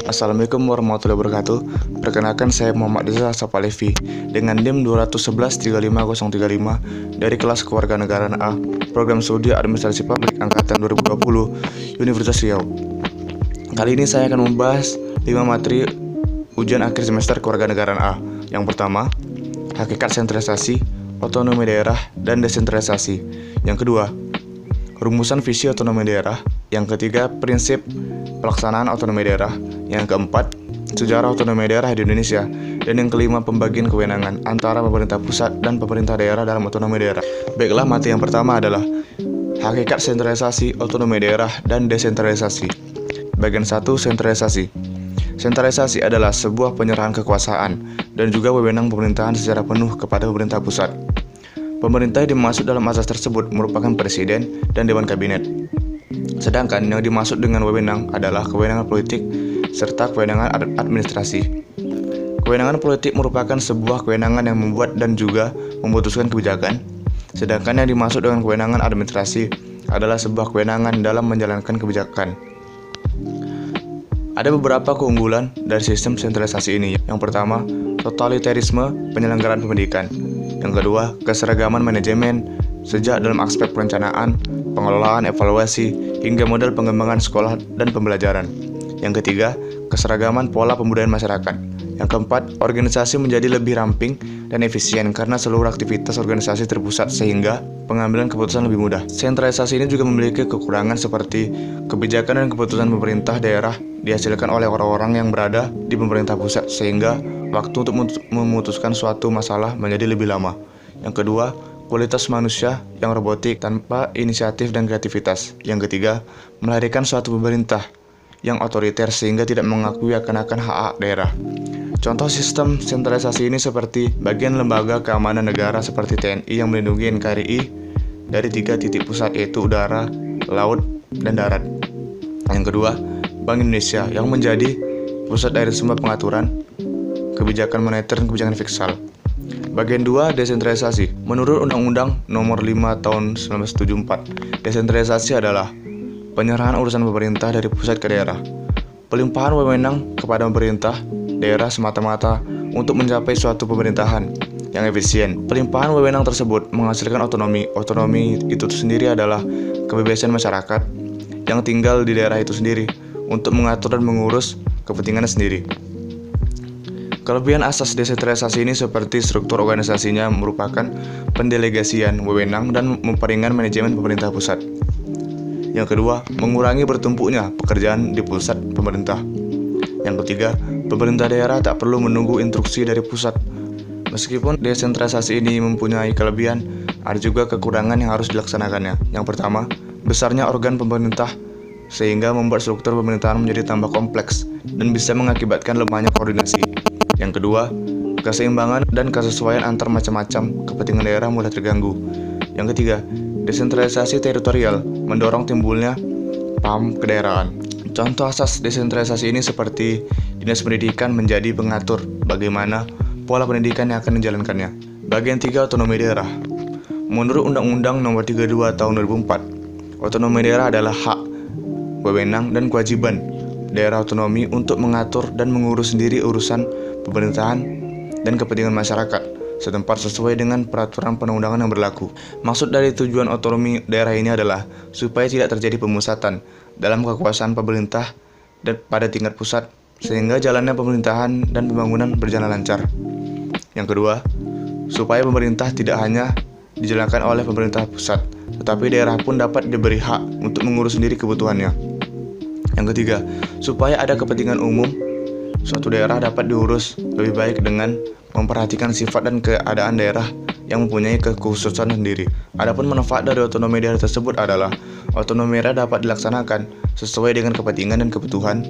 Assalamualaikum warahmatullahi wabarakatuh. Perkenalkan, saya Muhammad Reza Sapalevi dengan NIM 211-35035 dari kelas Kewarganegaraan A, Program Studi Administrasi Publik Angkatan 2020, Universitas Riau. Kali ini saya akan membahas 5 materi ujian akhir semester Kewarganegaraan A. Yang pertama, hakikat sentralisasi, otonomi daerah, dan desentralisasi. Yang kedua, rumusan visi otonomi daerah. Yang ketiga, prinsip pelaksanaan otonomi daerah. Yang keempat, sejarah otonomi daerah di Indonesia. Dan yang kelima, pembagian kewenangan antara pemerintah pusat dan pemerintah daerah dalam otonomi daerah. Baiklah, materi yang pertama adalah hakikat sentralisasi, otonomi daerah, dan desentralisasi. Bagian 1, sentralisasi. Sentralisasi adalah sebuah penyerahan kekuasaan dan juga wewenang pemerintahan secara penuh kepada pemerintah pusat. Pemerintah yang dimaksud dalam asas tersebut merupakan presiden dan dewan kabinet. Sedangkan yang dimaksud dengan wewenang adalah kewenangan politik serta kewenangan administrasi. Kewenangan politik merupakan sebuah kewenangan yang membuat dan juga memutuskan kebijakan. Sedangkan yang dimaksud dengan kewenangan administrasi adalah sebuah kewenangan dalam menjalankan kebijakan. Ada beberapa keunggulan dari sistem sentralisasi ini. Yang pertama, totalitarisme penyelenggaraan pendidikan. Yang kedua, keseragaman manajemen sejak dalam aspek perencanaan, pengelolaan, evaluasi, hingga model pengembangan sekolah dan pembelajaran. Yang ketiga, keseragaman pola pembudayaan masyarakat. Yang keempat, organisasi menjadi lebih ramping dan efisien karena seluruh aktivitas organisasi terpusat sehingga pengambilan keputusan lebih mudah. Sentralisasi ini juga memiliki kekurangan seperti kebijakan dan keputusan pemerintah daerah dihasilkan oleh orang-orang yang berada di pemerintah pusat sehingga waktu untuk memutuskan suatu masalah menjadi lebih lama. Yang kedua, kualitas manusia yang robotik tanpa inisiatif dan kreativitas. Yang ketiga, melahirkan suatu pemerintah yang otoriter sehingga tidak mengakui akan hak-hak daerah. Contoh sistem sentralisasi ini seperti bagian lembaga keamanan negara seperti TNI yang melindungi NKRI dari 3 titik pusat yaitu udara, laut, dan darat. Yang kedua, Bank Indonesia yang menjadi pusat dari semua pengaturan, kebijakan moneter dan kebijakan fiskal. Bagian 2, desentralisasi. Menurut Undang-Undang Nomor 5 Tahun 1974, desentralisasi adalah penyerahan urusan pemerintah dari pusat ke daerah. Pelimpahan wewenang kepada pemerintah daerah semata-mata untuk mencapai suatu pemerintahan yang efisien. Pelimpahan wewenang tersebut menghasilkan otonomi. Otonomi itu sendiri adalah kebebasan masyarakat yang tinggal di daerah itu sendiri untuk mengatur dan mengurus kepentingannya sendiri. Kelebihan asas desentralisasi ini seperti struktur organisasinya merupakan pendelegasian wewenang dan memperingan manajemen pemerintah pusat. Yang kedua, mengurangi bertumpuknya pekerjaan di pusat pemerintah. Yang ketiga, pemerintah daerah tak perlu menunggu instruksi dari pusat. Meskipun desentralisasi ini mempunyai kelebihan, ada juga kekurangan yang harus dilaksanakannya. Yang pertama, besarnya organ pemerintah sehingga membuat struktur pemerintahan menjadi tambah kompleks dan bisa mengakibatkan lemahnya koordinasi. Yang kedua, keseimbangan dan kesesuaian antar macam-macam kepentingan daerah mulai terganggu. Yang ketiga, desentralisasi teritorial mendorong timbulnya paham kedaerahan. Contoh asas desentralisasi ini seperti Dinas Pendidikan menjadi pengatur bagaimana pola pendidikan yang akan dijalankannya. Bagian 3, otonomi daerah. Menurut Undang-Undang Nomor 32 Tahun 2004, otonomi daerah adalah hak, wewenang, dan kewajiban daerah otonomi untuk mengatur dan mengurus sendiri urusan pemerintahan dan kepentingan masyarakat setempat sesuai dengan peraturan perundang-undangan yang berlaku. Maksud dari tujuan otonomi daerah ini adalah supaya tidak terjadi pemusatan dalam kekuasaan pemerintah dan pada tingkat pusat sehingga jalannya pemerintahan dan pembangunan berjalan lancar. Yang kedua, supaya pemerintah tidak hanya dijalankan oleh pemerintah pusat, tetapi daerah pun dapat diberi hak untuk mengurus sendiri kebutuhannya. Yang ketiga, supaya ada kepentingan umum, suatu daerah dapat diurus lebih baik dengan memperhatikan sifat dan keadaan daerah yang mempunyai kekhususan sendiri. Adapun manfaat dari otonomi daerah tersebut adalah otonomi daerah dapat dilaksanakan sesuai dengan kepentingan dan kebutuhan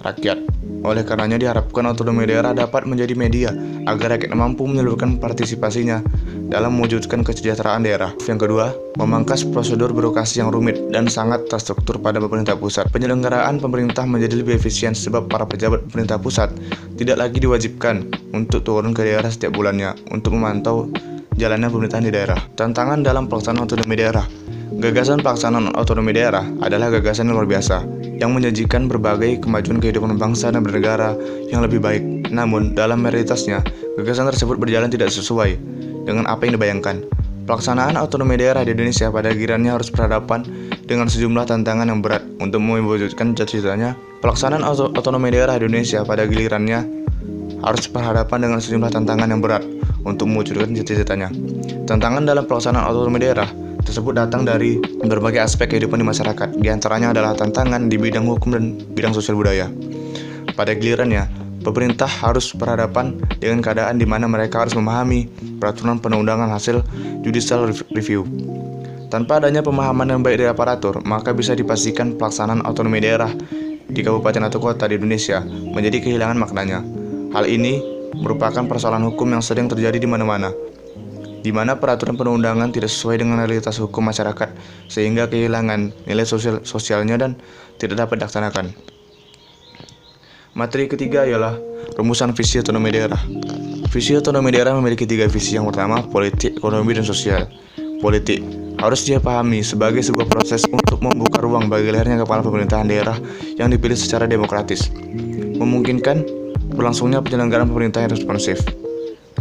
rakyat. Oleh karenanya diharapkan otonomi daerah dapat menjadi media agar rakyat mampu menyalurkan partisipasinya dalam mewujudkan kesejahteraan daerah. Yang kedua, memangkas prosedur birokrasi yang rumit dan sangat terstruktur pada pemerintah pusat. Penyelenggaraan pemerintah menjadi lebih efisien sebab para pejabat pemerintah pusat tidak lagi diwajibkan untuk turun ke daerah setiap bulannya untuk memantau jalannya pemerintahan di daerah. Tantangan dalam pelaksanaan otonomi daerah. Gagasan pelaksanaan otonomi daerah adalah gagasan yang luar biasa yang menjanjikan berbagai kemajuan kehidupan bangsa dan bernegara yang lebih baik. Namun, dalam realitasnya, gagasan tersebut berjalan tidak sesuai dengan apa yang dibayangkan. Pelaksanaan otonomi daerah di Indonesia pada gilirannya harus berhadapan dengan sejumlah tantangan yang berat untuk mewujudkan cita-citanya. Pelaksanaan otonomi daerah di Indonesia pada gilirannya harus berhadapan dengan sejumlah tantangan yang berat untuk mewujudkan cita-citanya. Tantangan dalam pelaksanaan otonomi daerah tersebut datang dari berbagai aspek kehidupan di masyarakat. Di antaranya adalah tantangan di bidang hukum dan bidang sosial budaya. Pada gilirannya, pemerintah harus berhadapan dengan keadaan di mana mereka harus memahami peraturan perundang-undangan hasil judicial review. Tanpa adanya pemahaman yang baik dari aparatur, maka bisa dipastikan pelaksanaan otonomi daerah di kabupaten atau kota di Indonesia menjadi kehilangan maknanya. Hal ini merupakan persoalan hukum yang sering terjadi di mana-mana, di mana peraturan perundang-undangan tidak sesuai dengan realitas hukum masyarakat sehingga kehilangan nilai sosialnya dan tidak dapat dilaksanakan. Materi ketiga ialah rumusan visi otonomi daerah. Visi otonomi daerah memiliki 3 visi. Yang pertama, politik, ekonomi, dan sosial. Politik harus dia pahami sebagai sebuah proses untuk membuka ruang bagi lahirnya kepala pemerintahan daerah yang dipilih secara demokratis, memungkinkan berlangsungnya penyelenggaraan pemerintah yang responsif.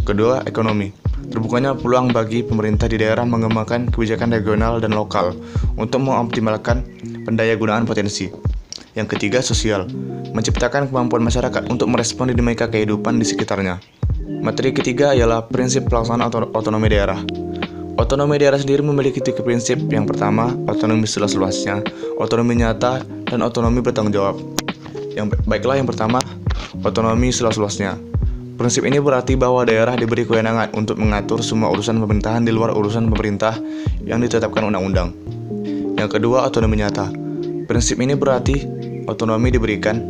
Kedua, ekonomi. Terbukanya peluang bagi pemerintah di daerah mengembangkan kebijakan regional dan lokal untuk mengoptimalkan pendayagunaan potensi. Yang ketiga, sosial. Menciptakan kemampuan masyarakat untuk merespon dinamika kehidupan di sekitarnya. Materi ketiga ialah prinsip pelaksanaan otonomi daerah. Otonomi daerah sendiri memiliki 3 prinsip. Yang pertama, otonomi seluas-luasnya, otonomi nyata, dan otonomi bertanggung jawab. Yang pertama, otonomi seluas-luasnya. Prinsip ini berarti bahwa daerah diberi kewenangan untuk mengatur semua urusan pemerintahan di luar urusan pemerintah yang ditetapkan undang-undang. Yang kedua, otonomi nyata. Prinsip ini berarti otonomi diberikan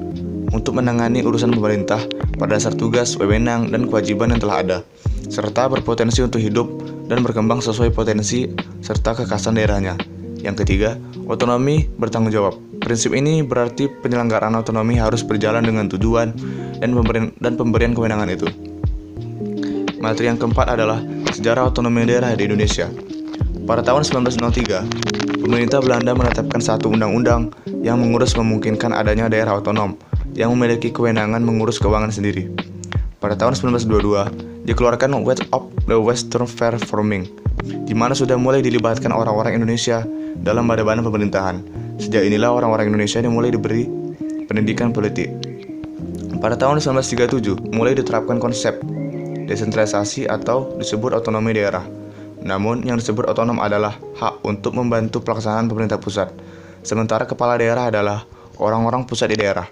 untuk menangani urusan pemerintah pada dasar tugas, wewenang, dan kewajiban yang telah ada, serta berpotensi untuk hidup dan berkembang sesuai potensi serta kekhasan daerahnya. Yang ketiga, otonomi bertanggung jawab. Prinsip ini berarti penyelenggaraan otonomi harus berjalan dengan tujuan dan pemberian kewenangan itu. Materi yang keempat adalah sejarah otonomi daerah di Indonesia. Pada tahun 1903, pemerintah Belanda menetapkan satu undang-undang yang memungkinkan adanya daerah otonom yang memiliki kewenangan mengurus keuangan sendiri. Pada tahun 1922, dikeluarkan West of the Western Fair Farming, di mana sudah mulai dilibatkan orang-orang Indonesia dalam badan-badan pemerintahan. Sejak inilah orang-orang Indonesia dimulai diberi pendidikan politik. Pada tahun 1937, mulai diterapkan konsep desentralisasi atau disebut otonomi daerah. Namun, yang disebut otonom adalah hak untuk membantu pelaksanaan pemerintah pusat. Sementara kepala daerah adalah orang-orang pusat di daerah,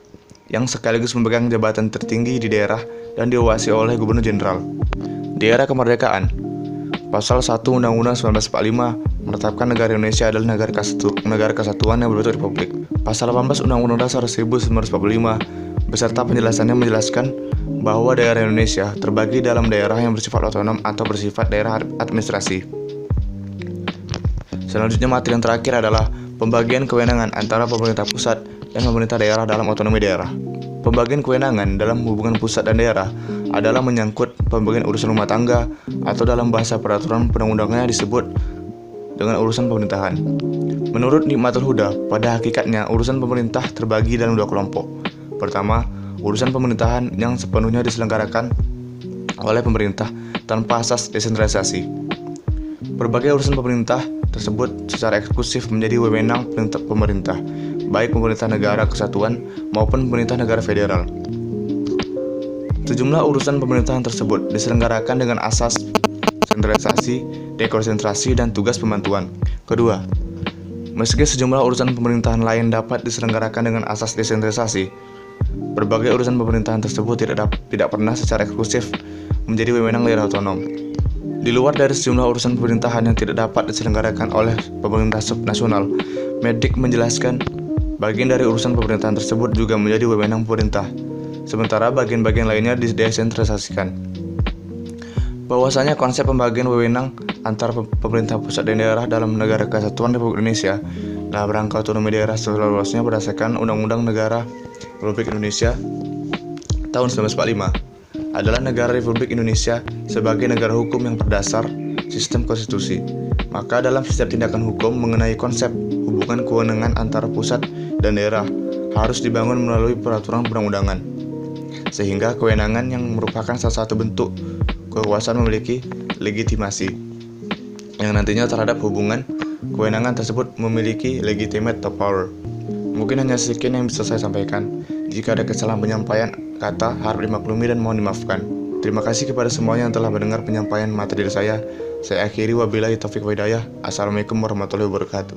yang sekaligus memegang jabatan tertinggi di daerah dan diawasi oleh Gubernur Jenderal. Di era kemerdekaan, Pasal 1 Undang-Undang 1945 menetapkan negara Indonesia adalah negara kesatuan yang berbentuk republik. Pasal 18 Undang-Undang Dasar 1945 beserta penjelasannya menjelaskan bahwa daerah Indonesia terbagi dalam daerah yang bersifat otonom atau bersifat daerah administrasi. Selanjutnya, materi yang terakhir adalah pembagian kewenangan antara pemerintah pusat dan pemerintah daerah dalam otonomi daerah. Pembagian kewenangan dalam hubungan pusat dan daerah adalah menyangkut pembagian urusan rumah tangga atau dalam bahasa peraturan perundang-undangannya disebut dengan urusan pemerintahan. Menurut Nikmatul Huda, pada hakikatnya urusan pemerintah terbagi dalam 2 kelompok. Pertama, urusan pemerintahan yang sepenuhnya diselenggarakan oleh pemerintah tanpa asas desentralisasi. Berbagai urusan pemerintah tersebut secara eksklusif menjadi wewenang pemerintah, baik pemerintah negara kesatuan maupun pemerintah negara federal. Sejumlah urusan pemerintahan tersebut diselenggarakan dengan asas sentralisasi, dekonsentrasi, dan tugas pembantuan. Kedua, meski sejumlah urusan pemerintahan lain dapat diselenggarakan dengan asas desentralisasi, berbagai urusan pemerintahan tersebut tidak pernah secara eksklusif menjadi wewenang daerah otonom. Di luar dari sejumlah urusan pemerintahan yang tidak dapat diselenggarakan oleh pemerintah subnasional, Medik menjelaskan bagian dari urusan pemerintahan tersebut juga menjadi wewenang pemerintah, sementara bagian-bagian lainnya didesentralisasikan. Bahwasanya konsep pembagian wewenang antara pemerintah pusat dan daerah dalam Negara Kesatuan Republik Indonesia dalam rangka otonomi daerah seluas-luasnya berdasarkan Undang-Undang Negara Republik Indonesia tahun 1945 adalah negara Republik Indonesia sebagai negara hukum yang berdasar sistem konstitusi. Maka dalam setiap tindakan hukum mengenai konsep hubungan hubungan kewenangan antara pusat dan daerah harus dibangun melalui peraturan perundang-undangan, sehingga kewenangan yang merupakan salah satu bentuk kekuasaan memiliki legitimasi, yang nantinya terhadap hubungan kewenangan tersebut memiliki legitimate power. Mungkin hanya sekian yang bisa saya sampaikan. Jika ada kesalahan penyampaian kata, harap dimaklumi dan mohon dimaafkan. Terima kasih kepada semuanya yang telah mendengar penyampaian materi saya. Saya akhiri, wabillahi taufiq wa hidayah. Assalamualaikum warahmatullahi wabarakatuh.